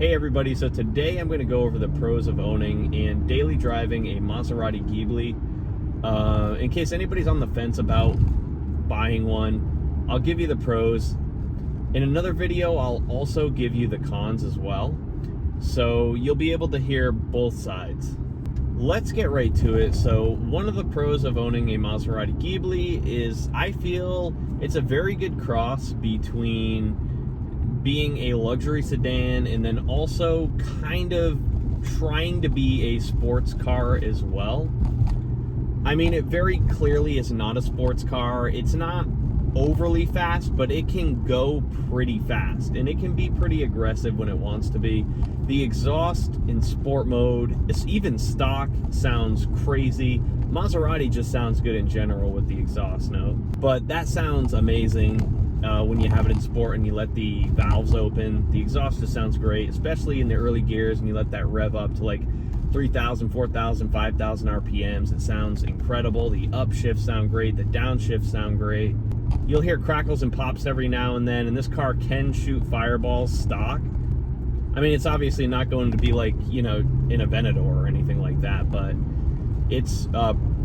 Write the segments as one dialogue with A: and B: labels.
A: Hey everybody, so today I'm going to go over the pros of owning and daily driving a Maserati Ghibli. In case anybody's on the fence about buying one, I'll give you the pros. In another video, I'll also give you the cons as well, so you'll be able to hear both sides. Let's get right to it. So one of the pros of owning a Maserati Ghibli is I feel it's a very good cross between being a luxury sedan and then also kind of trying to be a sports car as well. I mean, it very clearly is not a sports car. It's not overly fast, but it can go pretty fast and it can be pretty aggressive when it wants to be. The exhaust in sport mode, it's even stock, sounds crazy. Maserati just sounds good in general with the exhaust note, but that sounds amazing. When you have it in sport and you let the valves open, the exhaust just sounds great, especially in the early gears, and you let that rev up to like 3,000, 4,000, 5,000 RPMs. It sounds incredible. The upshifts sound great. The downshifts sound great. You'll hear crackles and pops every now and then, and this car can shoot fireballs stock. I mean, it's obviously not going to be like, you know, in a Venador or anything like that, but it's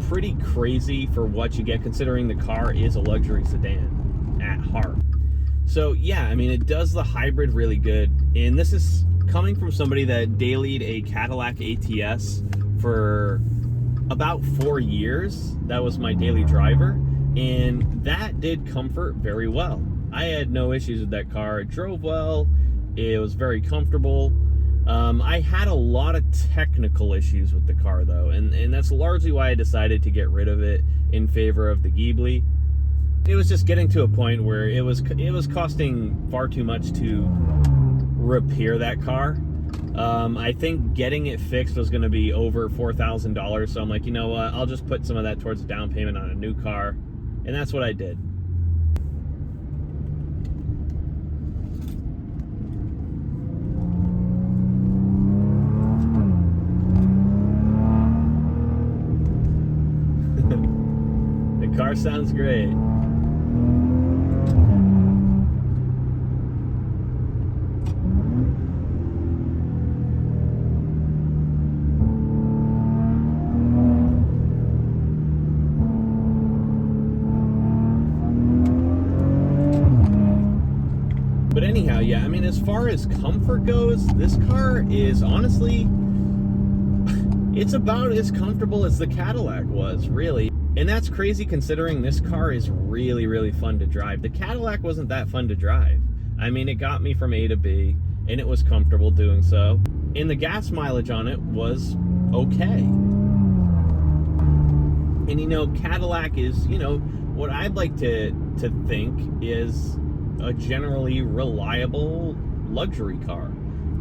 A: pretty crazy for what you get, considering the car is a luxury sedan at heart. So yeah, I mean, it does the hybrid really good, and this is coming from somebody that dailied a Cadillac ATS for about 4 years. That was my daily driver, and that did comfort very well. I had no issues with that car. It drove well, it was very comfortable. I had a lot of technical issues with the car though, and that's largely why I decided to get rid of it in favor of the Ghibli. It was just getting to a point where it was costing far too much to repair that car. I think getting it fixed was going to be over $4,000, so I'm like, you know what, I'll just put some of that towards a down payment on a new car, and that's what I did. The car sounds great. But anyhow, yeah, I mean, as far as comfort goes, this car is honestly, it's about as comfortable as the Cadillac was, really. And that's crazy considering this car is really, really fun to drive. The Cadillac wasn't that fun to drive. I mean, it got me from A to B, and it was comfortable doing so. And the gas mileage on it was okay. And you know, Cadillac is, you know, what I'd like to think is a generally reliable luxury car.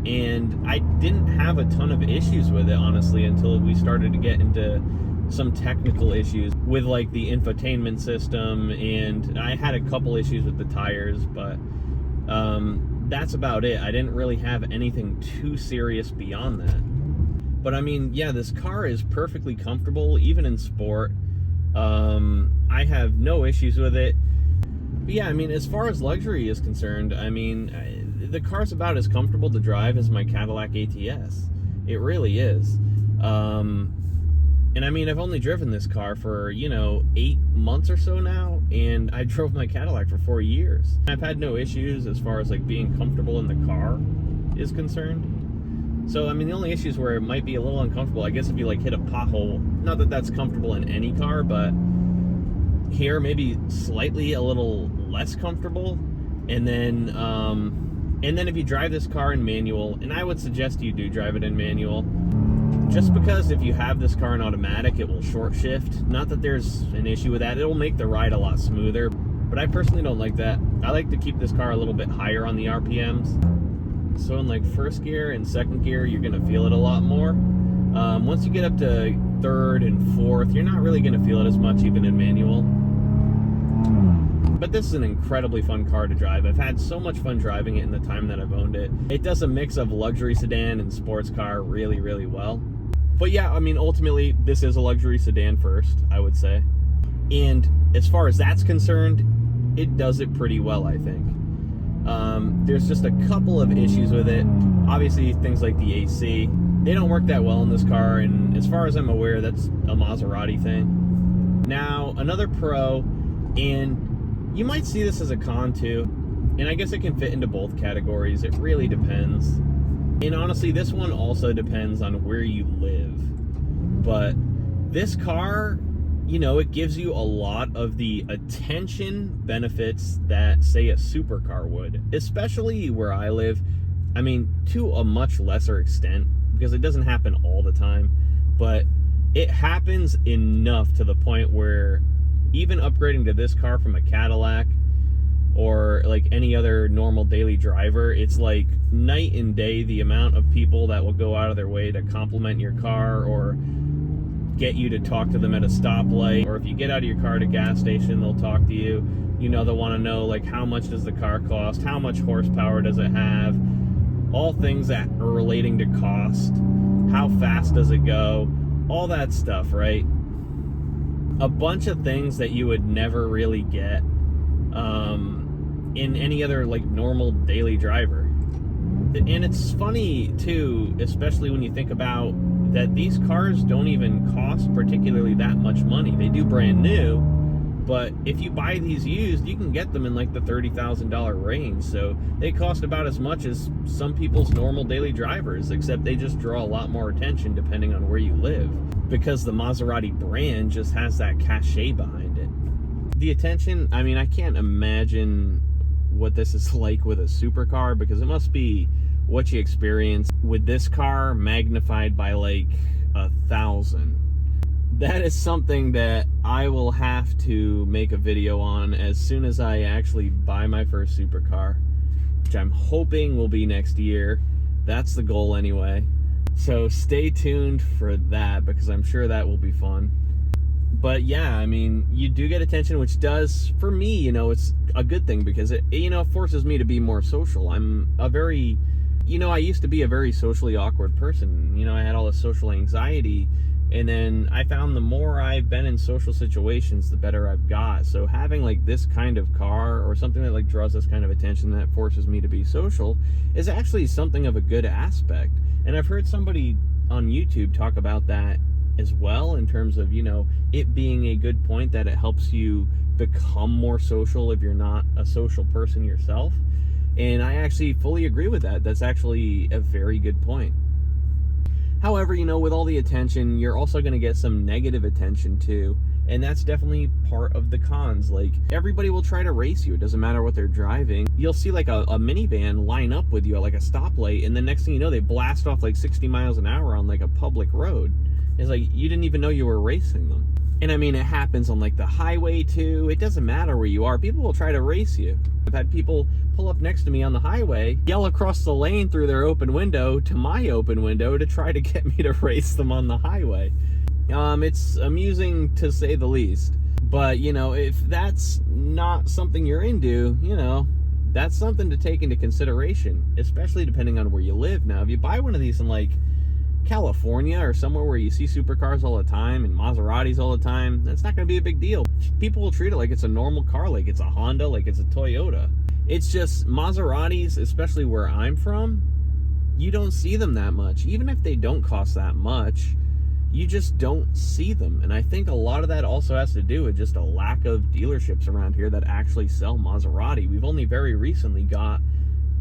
A: And I didn't have a ton of issues with it, honestly, until we started to get into some technical issues with like the infotainment system, and I had a couple issues with the tires, but that's about it. I didn't really have anything too serious beyond that. But I mean, yeah, this car is perfectly comfortable, even in sport. I have no issues with it. But yeah, I mean, as far as luxury is concerned, I mean, the car's about as comfortable to drive as my Cadillac ATS. It really is. And I mean, I've only driven this car for, you know, 8 months or so now, and I drove my Cadillac for 4 years. I've had no issues as far as like being comfortable in the car is concerned. So, I mean, the only issues where it might be a little uncomfortable, I guess if you like hit a pothole, not that that's comfortable in any car, but here maybe slightly a little less comfortable. And then if you drive this car in manual, and I would suggest you do drive it in manual, just because if you have this car in automatic, it will short shift. Not that there's an issue with that. It'll make the ride a lot smoother, but I personally don't like that. I like to keep this car a little bit higher on the RPMs. So in like first gear and second gear, you're gonna feel it a lot more. Once you get up to third and fourth, you're not really gonna feel it as much, even in manual. But this is an incredibly fun car to drive. I've had so much fun driving it in the time that I've owned it. It does a mix of luxury sedan and sports car really, really well. But yeah, I mean, ultimately, this is a luxury sedan first, I would say. And as far as that's concerned, it does it pretty well, I think. There's just a couple of issues with it. Obviously, things like the AC, they don't work that well in this car, and as far as I'm aware, that's a Maserati thing. Now, another pro, and you might see this as a con too, and I guess it can fit into both categories. It really depends. And honestly, this one also depends on where you live. But this car, you know, it gives you a lot of the attention benefits that, say, a supercar would, especially where I live. I mean, to a much lesser extent, because it doesn't happen all the time, but it happens enough to the point where even upgrading to this car from a Cadillac or like any other normal daily driver, it's like night and day the amount of people that will go out of their way to compliment your car or get you to talk to them at a stoplight, or if you get out of your car at a gas station, they'll talk to you. You know, they'll want to know, like, how much does the car cost, how much horsepower does it have, all things that are relating to cost, how fast does it go, all that stuff, right? A bunch of things that you would never really get in any other like normal daily driver. And it's funny too, especially when you think about that these cars don't even cost particularly that much money. They do brand new, but if you buy these used, you can get them in like the $30,000 range. So they cost about as much as some people's normal daily drivers, except they just draw a lot more attention depending on where you live, because the Maserati brand just has that cachet behind it. The attention, I mean, I can't imagine what this is like with a supercar, because it must be what you experience with this car magnified by like 1,000. That is something that I will have to make a video on as soon as I actually buy my first supercar, which I'm hoping will be next year. That's the goal anyway. So stay tuned for that, because I'm sure that will be fun. But yeah, I mean, you do get attention, which does, for me, you know, it's a good thing, because it, you know, forces me to be more social. I'm a very, you know, I used to be a very socially awkward person. You know, I had all this social anxiety, and then I found the more I've been in social situations, the better I've got. So having like this kind of car, or something that like draws this kind of attention that forces me to be social, is actually something of a good aspect. And I've heard somebody on YouTube talk about that as well, in terms of, you know, it being a good point that it helps you become more social if you're not a social person yourself. And I actually fully agree with that. That's actually a very good point. However, you know, with all the attention, you're also going to get some negative attention too. And that's definitely part of the cons. Like, everybody will try to race you. It doesn't matter what they're driving. You'll see like a minivan line up with you at like a stoplight, and the next thing you know, they blast off like 60 miles an hour on like a public road. It's like, you didn't even know you were racing them. And I mean, it happens on like the highway too. It doesn't matter where you are. People will try to race you. I've had people pull up next to me on the highway, yell across the lane through their open window to my open window to try to get me to race them on the highway. It's amusing to say the least. But, you know, if that's not something you're into, you know, that's something to take into consideration, especially depending on where you live. Now, if you buy one of these in like California or somewhere where you see supercars all the time and Maseratis all the time, that's not going to be a big deal. People will treat it like it's a normal car, like it's a Honda, like it's a Toyota. It's just Maseratis, especially where I'm from, you don't see them that much. Even if they don't cost that much, you just don't see them. And I think a lot of that also has to do with just a lack of dealerships around here that actually sell Maserati. We've only very recently got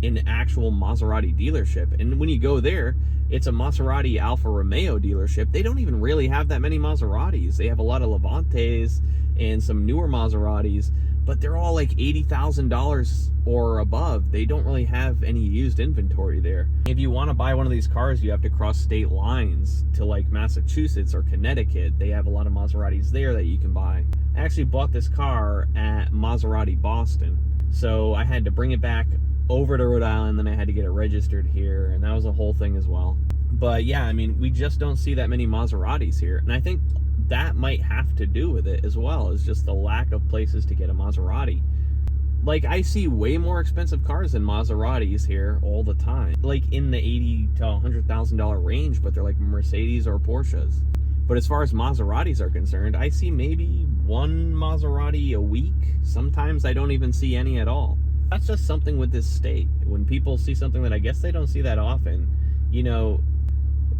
A: an actual Maserati dealership, and when you go there, it's a Maserati Alfa Romeo dealership. They don't even really have that many Maseratis. They have a lot of Levantes and some newer Maseratis, but they're all like $80,000 or above. They don't really have any used inventory there. If you want to buy one of these cars, you have to cross state lines to like Massachusetts or Connecticut. They have a lot of Maseratis there that you can buy. I actually bought this car at Maserati Boston, so I had to bring it back over to Rhode Island, then I had to get it registered here, and that was a whole thing as well. But yeah, I mean, we just don't see that many Maseratis here, and I think that might have to do with it as well, is just the lack of places to get a Maserati. Like, I see way more expensive cars than Maseratis here all the time, like in the $80,000 to $100,000 range, but they're like Mercedes or Porsches. But as far as Maseratis are concerned, I see maybe one Maserati a week. Sometimes I don't even see any at all. That's just something with this state. When people see something that I guess they don't see that often, you know,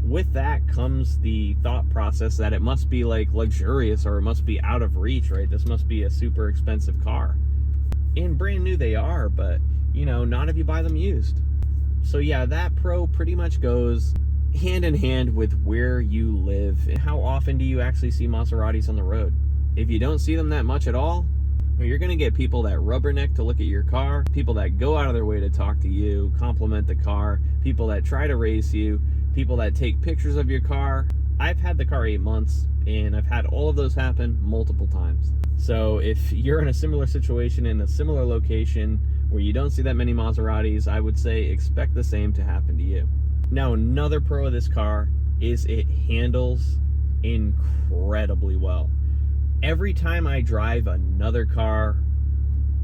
A: with that comes the thought process that it must be like luxurious or it must be out of reach, right? This must be a super expensive car. And brand new they are, but you know, not if you buy them used. So yeah, that pro pretty much goes hand in hand with where you live and how often do you actually see Maseratis on the road. If you don't see them that much at all, well, you're gonna get people that rubberneck to look at your car, people that go out of their way to talk to you, compliment the car, people that try to race you, people that take pictures of your car. I've had the car 8 months and I've had all of those happen multiple times. So if you're in a similar situation in a similar location where you don't see that many Maseratis, I would say expect the same to happen to you. Now, another pro of this car is it handles incredibly well. Every time I drive another car,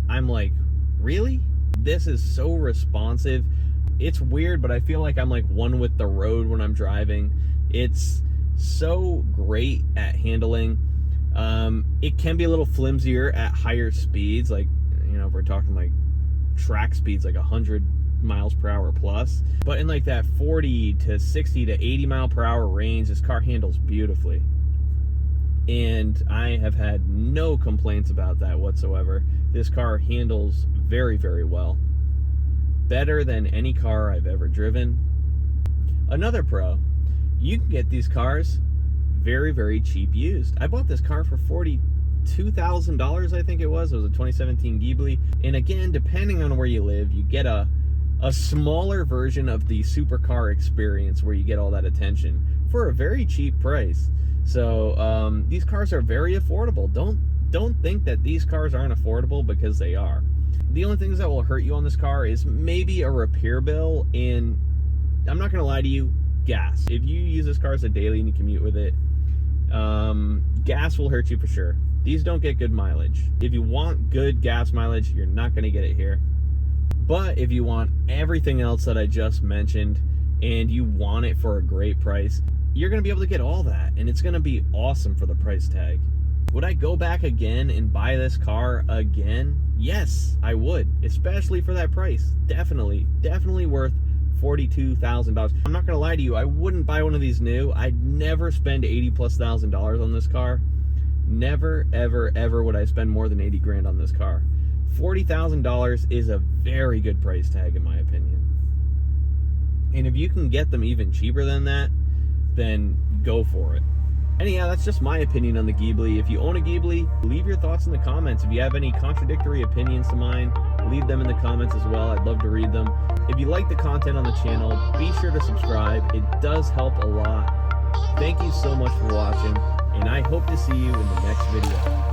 A: I'm like, really? This is so responsive. It's weird, but I feel like I'm like one with the road when I'm driving. It's so great at handling. It can be a little flimsier at higher speeds, like, you know, if we're talking like track speeds like 100 miles per hour plus, but in like that 40 to 60 to 80 mile per hour range, this car handles beautifully, and I have had no complaints about that whatsoever. This car handles very, very well, better than any car I've ever driven. Another pro, you can get these cars very, very cheap used. I bought this car for $42,000, I think it was. It was a 2017 Ghibli. And again, depending on where you live, you get a smaller version of the supercar experience where you get all that attention for a very cheap price. So these cars are very affordable. Don't think that these cars aren't affordable, because they are. The only things that will hurt you on this car is maybe a repair bill, and I'm not gonna lie to you, gas. If you use this car as a daily and you commute with it, gas will hurt you for sure. These don't get good mileage. If you want good gas mileage, you're not going to get it here. But if you want everything else that I just mentioned and you want it for a great price, you're going to be able to get all that, and it's going to be awesome for the price tag. Would I go back again and buy this car again? Yes, I would, especially for that price. Definitely worth $42,000. I'm not gonna lie to you, I wouldn't buy one of these new. I'd never spend $80,000+ on this car. Never, ever would I spend more than 80 grand on this car. $40,000 is a very good price tag in my opinion. And if you can get them even cheaper than that, then go for it. Anyhow, that's just my opinion on the Ghibli. If you own a Ghibli, leave your thoughts in the comments. If you have any contradictory opinions to mine, leave them in the comments as well. I'd love to read them. If you like the content on the channel, be sure to subscribe. It does help a lot. Thank you so much for watching, and I hope to see you in the next video.